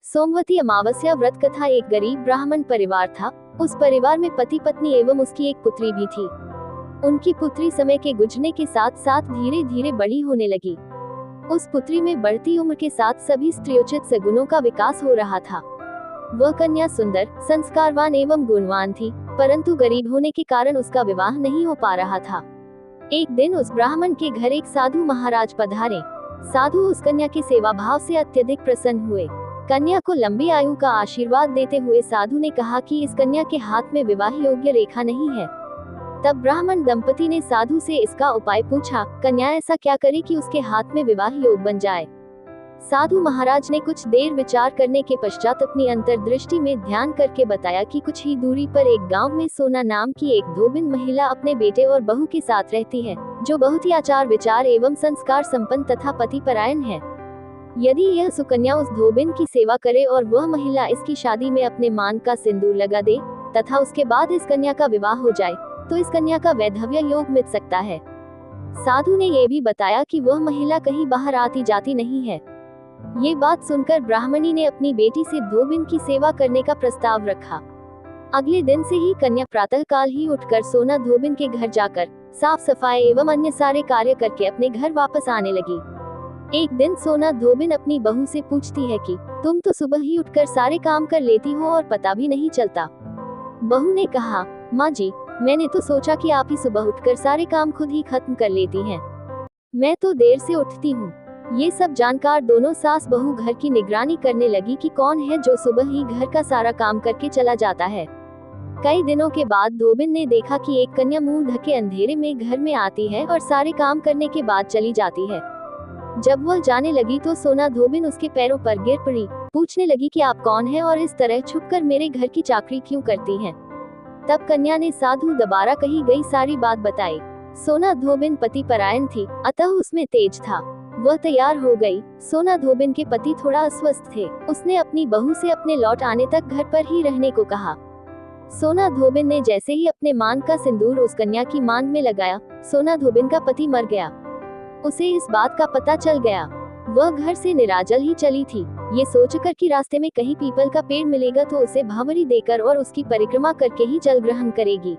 सोमवती अमावस्या व्रत कथा। एक गरीब ब्राह्मण परिवार था। उस परिवार में पति पत्नी एवं उसकी एक पुत्री भी थी। उनकी पुत्री समय के गुजरने के साथ साथ धीरे धीरे बड़ी होने लगी। उस पुत्री में बढ़ती उम्र के साथ सभी स्त्रीयोचित सगुणों का विकास हो रहा था। वह कन्या सुंदर, संस्कारवान एवं गुणवान थी, परंतु गरीब होने के कारण उसका विवाह नहीं हो पा रहा था। एक दिन उस ब्राह्मण के घर एक साधु महाराज पधारे। साधु उस कन्या के सेवा भाव से अत्यधिक प्रसन्न हुए। कन्या को लंबी आयु का आशीर्वाद देते हुए साधु ने कहा कि इस कन्या के हाथ में विवाह योग्य रेखा नहीं है। तब ब्राह्मण दंपति ने साधु से इसका उपाय पूछा। कन्या ऐसा क्या करे कि उसके हाथ में विवाह योग बन जाए। साधु महाराज ने कुछ देर विचार करने के पश्चात अपनी अंतर्दृष्टि में ध्यान करके बताया कि कुछ ही दूरी पर एक गांव में सोना नाम की एक धोबिन महिला अपने बेटे और बहू के साथ रहती है, जो बहुत ही आचार विचार एवं संस्कार संपन्न तथा पति परायण है। यदि यह सुकन्या उस धोबिन की सेवा करे और वह महिला इसकी शादी में अपने मांग का सिंदूर लगा दे तथा उसके बाद इस कन्या का विवाह हो जाए, तो इस कन्या का वैधव्य योग मिल सकता है। साधु ने यह भी बताया कि वह महिला कहीं बाहर आती जाती नहीं है। ये बात सुनकर ब्राह्मणी ने अपनी बेटी से धोबिन की सेवा करने का प्रस्ताव रखा। अगले दिन से ही कन्या प्रातःकाल ही उठकर सोना धोबिन के घर जाकर साफ सफाई एवं अन्य सारे कार्य करके अपने घर वापस आने लगी। एक दिन सोना धोबिन अपनी बहू से पूछती है कि तुम तो सुबह ही उठकर सारे काम कर लेती हो और पता भी नहीं चलता। बहू ने कहा, माँ जी, मैंने तो सोचा कि आप ही सुबह उठकर सारे काम खुद ही खत्म कर लेती हैं। मैं तो देर से उठती हूँ। ये सब जानकार दोनों सास बहू घर की निगरानी करने लगी कि कौन है जो सुबह ही घर का सारा काम करके चला जाता है। कई दिनों के बाद धोबिन ने देखा कि एक कन्या मुंह ढके अंधेरे में घर में आती है और सारे काम करने के बाद चली जाती है। जब वह जाने लगी तो सोना धोबिन उसके पैरों पर गिर पड़ी। पूछने लगी कि आप कौन हैं और इस तरह छुपकर मेरे घर की चाकरी क्यों करती हैं। तब कन्या ने साधु दोबारा कही गई सारी बात बताई। सोना धोबिन पति परायण थी, अतः उसमें तेज था। वह तैयार हो गई। सोना धोबिन के पति थोड़ा अस्वस्थ थे। उसने अपनी बहू से अपने लौट आने तक घर पर ही रहने को कहा। सोना धोबिन ने जैसे ही अपने मांग का सिंदूर उस कन्या की मांग में लगाया, सोना धोबिन का पति मर गया। उसे इस बात का पता चल गया। वह घर से निराजल ही चली थी, ये सोचकर कि रास्ते में कहीं पीपल का पेड़ मिलेगा तो उसे भावरी देकर और उसकी परिक्रमा करके ही जल ग्रहण करेगी।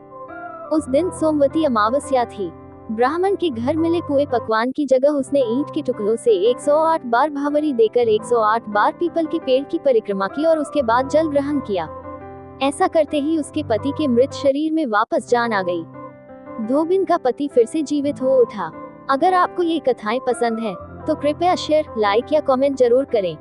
उस दिन सोमवती अमावस्या थी। ब्राह्मण के घर मिले पुए पकवान की जगह उसने ईंट के टुकड़ों से 108 बार भावरी देकर 108 बार पीपल के पेड़ की परिक्रमा की और उसके बाद जल ग्रहण किया। ऐसा करते ही उसके पति के मृत शरीर में वापस जान आ गई। धोबिन का पति फिर से जीवित हो उठा। अगर आपको ये कथाएं पसंद है तो कृपया शेयर, लाइक या कमेंट जरूर करें।